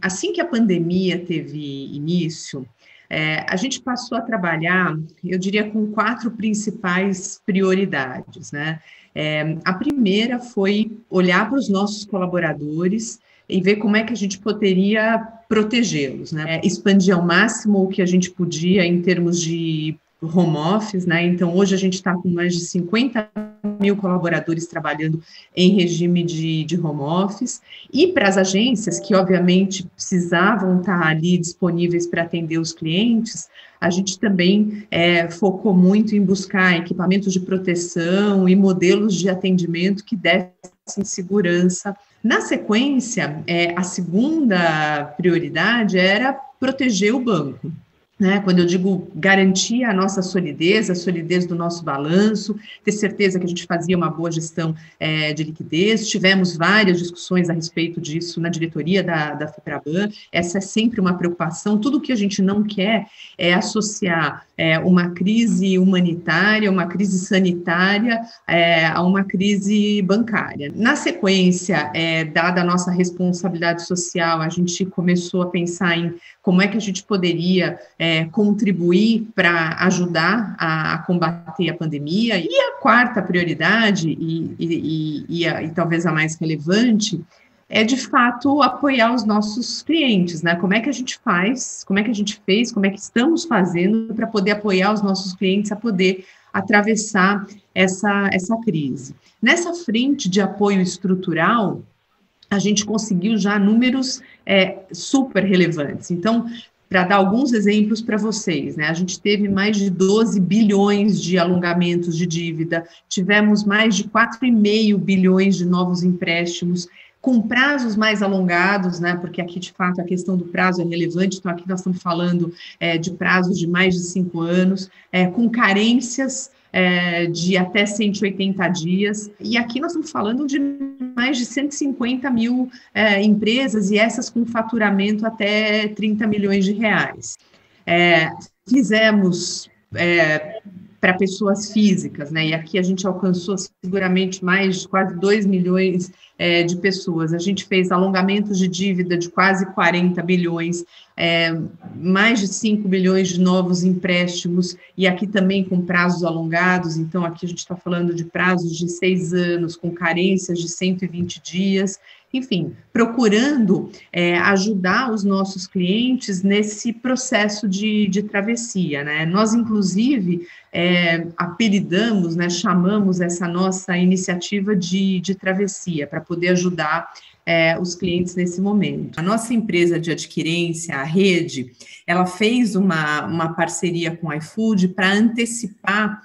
Assim que a pandemia teve início, a gente passou a trabalhar, eu diria, com 4 principais prioridades, né? A primeira foi olhar para os nossos colaboradores e ver como é que a gente poderia protegê-los, né? Expandir ao máximo o que a gente podia em termos de home office, né? Então, hoje a gente está com mais de 50.000 colaboradores trabalhando em regime de home office, e para as agências, que obviamente precisavam estar ali disponíveis para atender os clientes, a gente também focou muito em buscar equipamentos de proteção e modelos de atendimento que dessem segurança. Na sequência, a segunda prioridade era proteger o banco. Né? Quando eu digo garantir a nossa solidez, a solidez do nosso balanço, ter certeza que a gente fazia uma boa gestão de liquidez. Tivemos várias discussões a respeito disso na diretoria da FEBRABAN. Essa é sempre uma preocupação. Tudo que a gente não quer é associar uma crise humanitária, uma crise sanitária a uma crise bancária. Na sequência, dada a nossa responsabilidade social, a gente começou a pensar em como é que a gente poderia contribuir para ajudar a combater a pandemia. E a quarta prioridade, e talvez a mais relevante, é, de fato, apoiar os nossos clientes, né? Como é que a gente faz, como é que a gente fez, como é que estamos fazendo para poder apoiar os nossos clientes a poder atravessar essa crise. Nessa frente de apoio estrutural, a gente conseguiu já números super relevantes. Então, para dar alguns exemplos para vocês, né? A gente teve mais de 12 bilhões de alongamentos de dívida, tivemos mais de 4,5 bilhões de novos empréstimos, com prazos mais alongados, né? Porque aqui, de fato, a questão do prazo é relevante, então aqui nós estamos falando de prazos de mais de 5 anos, com carências de até 180 dias, e aqui nós estamos falando de mais de 150 mil empresas, e essas com faturamento até 30 milhões de reais. Fizemos para pessoas físicas, né? E aqui a gente alcançou seguramente mais de quase 2 milhões de pessoas. A gente fez alongamentos de dívida de quase 40 bilhões, mais de 5 bilhões de novos empréstimos, e aqui também com prazos alongados. Então, aqui a gente está falando de prazos de 6 anos, com carências de 120 dias, enfim, procurando ajudar os nossos clientes nesse processo de travessia, né? Nós, inclusive, apelidamos, né, chamamos essa nossa iniciativa de travessia, para poder ajudar os clientes nesse momento. A nossa empresa de adquirência, a Rede, ela fez uma parceria com o iFood para antecipar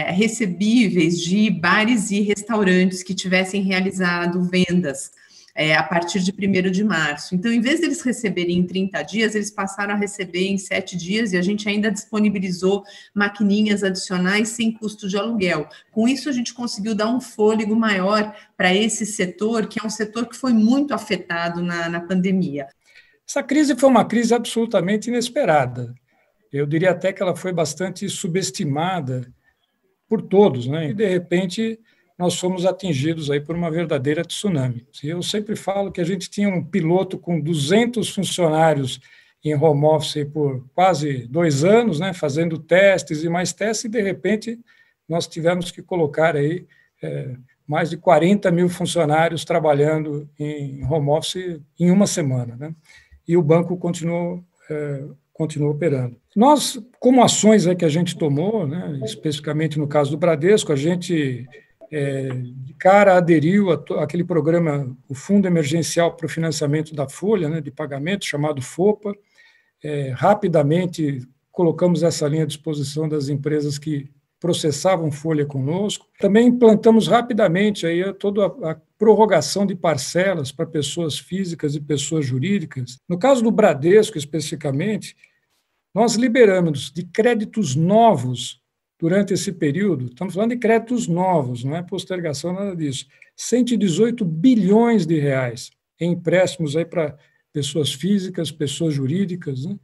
recebíveis de bares e restaurantes que tivessem realizado vendas a partir de 1º de março. Então, em vez deles receberem em 30 dias, eles passaram a receber em 7 dias, e a gente ainda disponibilizou maquininhas adicionais sem custo de aluguel. Com isso, a gente conseguiu dar um fôlego maior para esse setor, que é um setor que foi muito afetado na pandemia. Essa crise foi uma crise absolutamente inesperada. Eu diria até que ela foi bastante subestimada por todos, né? E, de repente, nós fomos atingidos aí por uma verdadeira tsunami. Eu sempre falo que a gente tinha um piloto com 200 funcionários em home office por quase 2 anos, né, fazendo testes e mais testes, e, de repente, nós tivemos que colocar aí mais de 40 mil funcionários trabalhando em home office em uma semana, né? E o banco continuou operando. Nós, como ações que a gente tomou, né, especificamente no caso do Bradesco, a gente, de cara, aderiu àquele programa, o Fundo Emergencial para o Financiamento da Folha, né, de pagamento, chamado FOPA. Rapidamente colocamos essa linha à disposição das empresas que processavam folha conosco. Também implantamos rapidamente aí toda a prorrogação de parcelas para pessoas físicas e pessoas jurídicas. No caso do Bradesco, especificamente, nós liberamos de créditos novos durante esse período, estamos falando de créditos novos, não é postergação, nada disso, 118 bilhões de reais em empréstimos aí para pessoas físicas, pessoas jurídicas, né?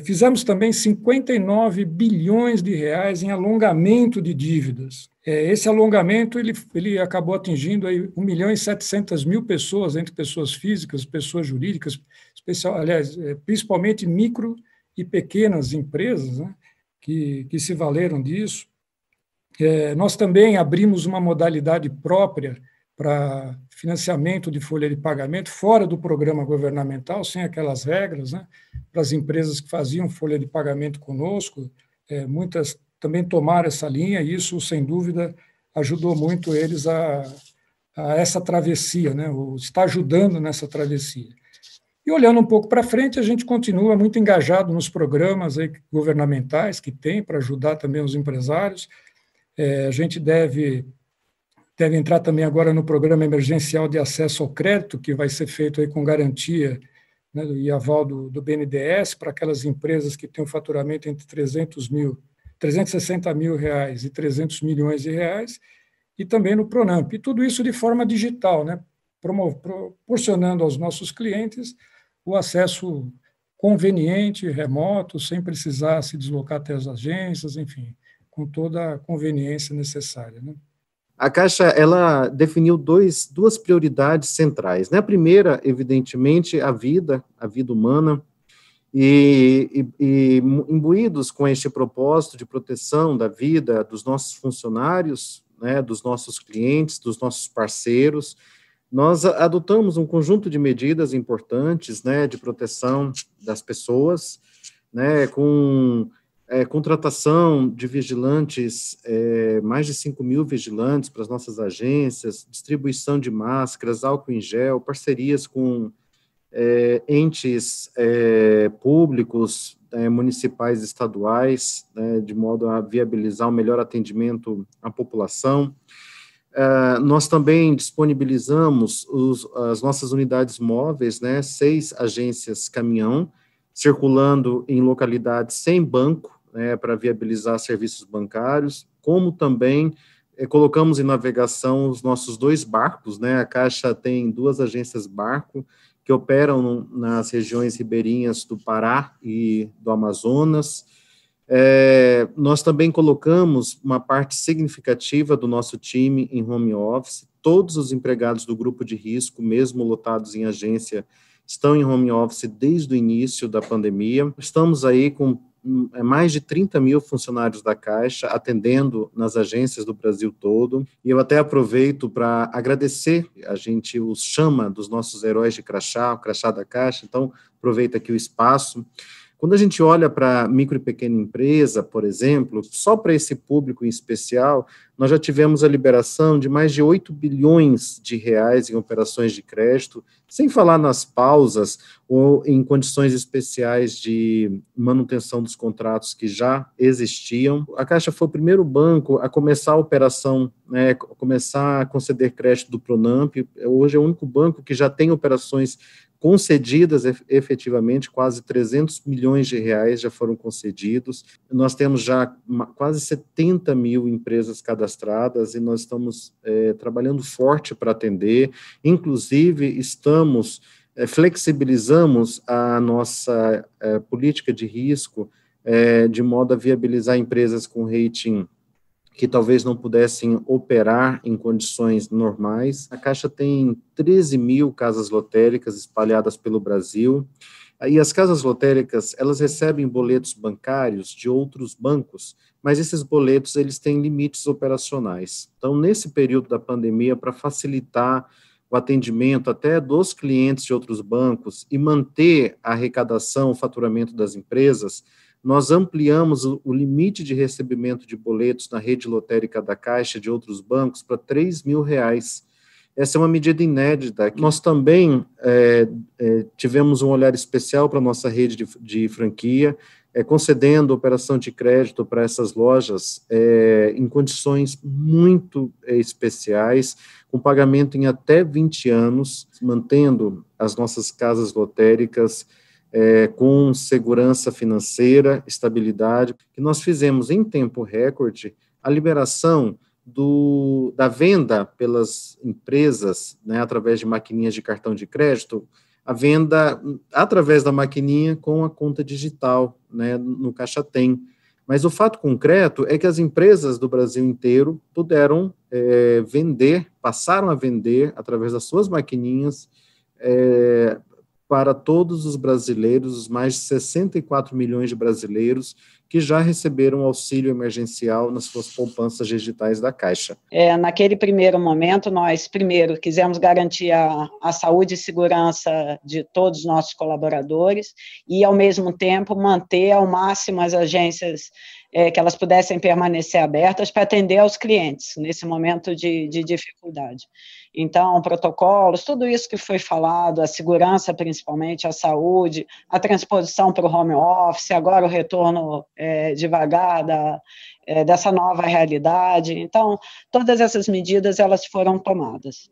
Fizemos também 59 bilhões de reais em alongamento de dívidas. Esse alongamento ele acabou atingindo aí 1.700.000 pessoas, entre pessoas físicas, pessoas jurídicas, principalmente micro e pequenas empresas, né, que se valeram disso. Nós também abrimos uma modalidade própria para financiamento de folha de pagamento fora do programa governamental, sem aquelas regras, né, para as empresas que faziam folha de pagamento conosco. Muitas também tomaram essa linha, e isso, sem dúvida, ajudou muito eles a essa travessia, né? Está ajudando nessa travessia. E olhando um pouco para frente, a gente continua muito engajado nos programas aí governamentais que tem para ajudar também os empresários. A gente deve entrar também agora no programa emergencial de acesso ao crédito, que vai ser feito aí com garantia, né, e aval do BNDES para aquelas empresas que têm um faturamento entre 360 mil reais e 300 milhões de reais, e também no Pronamp. E tudo isso de forma digital, né, proporcionando aos nossos clientes o acesso conveniente, remoto, sem precisar se deslocar até as agências, enfim, com toda a conveniência necessária, né? A Caixa, ela definiu duas prioridades centrais, né? A primeira, evidentemente, a vida humana, e imbuídos com este propósito de proteção da vida dos nossos funcionários, né, dos nossos clientes, dos nossos parceiros, nós adotamos um conjunto de medidas importantes, né, de proteção das pessoas, né, com contratação de vigilantes, mais de 5.000 vigilantes para as nossas agências, distribuição de máscaras, álcool em gel, parcerias com entes públicos, municipais e estaduais, né, de modo a viabilizar um melhor atendimento à população. Nós também disponibilizamos as nossas unidades móveis, né, 6 agências caminhão, circulando em localidades sem banco, né, para viabilizar serviços bancários, como também colocamos em navegação os nossos 2 barcos, né, a Caixa tem 2 agências barco, que operam nas regiões ribeirinhas do Pará e do Amazonas. Nós também colocamos uma parte significativa do nosso time em home office, todos os empregados do grupo de risco, mesmo lotados em agência, estão em home office desde o início da pandemia. Estamos aí com mais de 30 mil funcionários da Caixa atendendo nas agências do Brasil todo, e eu até aproveito para agradecer, a gente os chama dos nossos heróis de crachá, o crachá da Caixa, então aproveita aqui o espaço. Quando a gente olha para micro e pequena empresa, por exemplo, só para esse público em especial, nós já tivemos a liberação de mais de 8 bilhões de reais em operações de crédito, sem falar nas pausas ou em condições especiais de manutenção dos contratos que já existiam. A Caixa foi o primeiro banco a começar a operação, né, começar a conceder crédito do Pronamp. Hoje é o único banco que já tem operações concedidas efetivamente, quase 300 milhões de reais já foram concedidos. Nós temos já quase 70 mil empresas cadastradas e nós estamos trabalhando forte para atender. Inclusive, flexibilizamos a nossa política de risco de modo a viabilizar empresas com rating que talvez não pudessem operar em condições normais. A Caixa tem 13 mil casas lotéricas espalhadas pelo Brasil, e as casas lotéricas, elas recebem boletos bancários de outros bancos, mas esses boletos, eles têm limites operacionais. Então, nesse período da pandemia, para facilitar o atendimento até dos clientes de outros bancos e manter a arrecadação, o faturamento das empresas, nós ampliamos o limite de recebimento de boletos na rede lotérica da Caixa de outros bancos para R$3 mil. Essa é uma medida inédita. Nós também tivemos um olhar especial para a nossa rede de franquia, concedendo operação de crédito para essas lojas em condições muito especiais, com pagamento em até 20 anos, mantendo as nossas casas lotéricas com segurança financeira, estabilidade, que nós fizemos em tempo recorde a liberação da venda pelas empresas, né, através de maquininhas de cartão de crédito, a venda através da maquininha com a conta digital, né, no Caixa Tem. Mas o fato concreto é que as empresas do Brasil inteiro puderam passaram a vender, através das suas maquininhas, para todos os brasileiros, os mais de 64 milhões de brasileiros que já receberam auxílio emergencial nas suas poupanças digitais da Caixa. Naquele primeiro momento, nós primeiro quisemos garantir a saúde e segurança de todos os nossos colaboradores e, ao mesmo tempo, manter ao máximo as agências que elas pudessem permanecer abertas para atender aos clientes nesse momento de dificuldade. Então, protocolos, tudo isso que foi falado, a segurança principalmente, a saúde, a transposição para o home office, agora o retorno devagar dessa nova realidade. Então, todas essas medidas elas foram tomadas.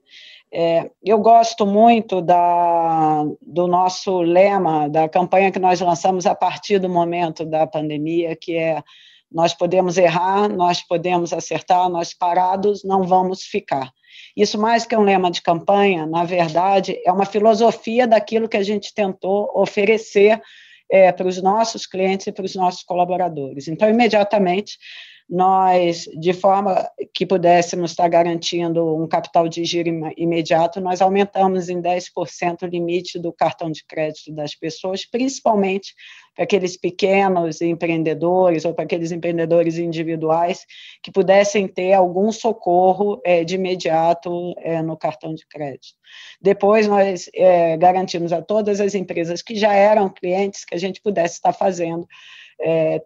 Eu gosto muito do nosso lema, da campanha que nós lançamos a partir do momento da pandemia, que é: nós podemos errar, nós podemos acertar, nós parados não vamos ficar. Isso, mais que um lema de campanha, na verdade, é uma filosofia daquilo que a gente tentou oferecer para os nossos clientes e para os nossos colaboradores. Então, imediatamente, nós, de forma que pudéssemos estar garantindo um capital de giro imediato, nós aumentamos em 10% o limite do cartão de crédito das pessoas, principalmente para aqueles pequenos empreendedores ou para aqueles empreendedores individuais que pudessem ter algum socorro de imediato no cartão de crédito. Depois, nós garantimos a todas as empresas que já eram clientes que a gente pudesse estar fazendo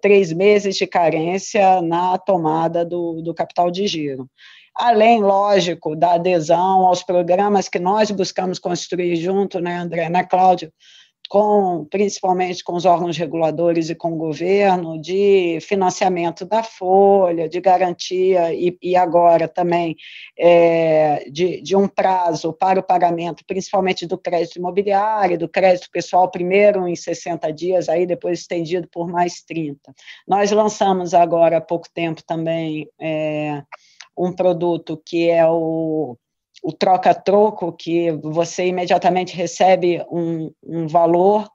3 meses de carência na tomada do capital de giro. Além, lógico, da adesão aos programas que nós buscamos construir junto, né, André, né, Cláudio, principalmente com os órgãos reguladores e com o governo, de financiamento da folha, de garantia e agora também de um prazo para o pagamento, principalmente do crédito imobiliário, do crédito pessoal, primeiro em 60 dias, aí depois estendido por mais 30. Nós lançamos agora há pouco tempo também um produto que é o troca-troco, que você imediatamente recebe um valor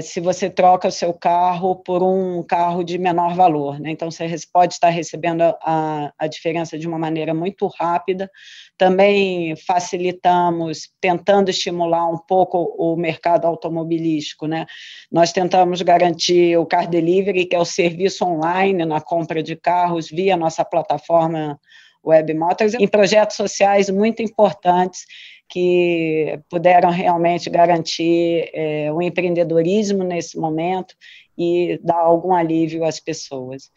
se você troca o seu carro por um carro de menor valor, né? Então, você pode estar recebendo a diferença de uma maneira muito rápida. Também facilitamos, tentando estimular um pouco o mercado automobilístico, né? Nós tentamos garantir o Car Delivery, que é o serviço online na compra de carros via nossa plataforma Web Motors, em projetos sociais muito importantes que puderam realmente garantir o empreendedorismo nesse momento e dar algum alívio às pessoas.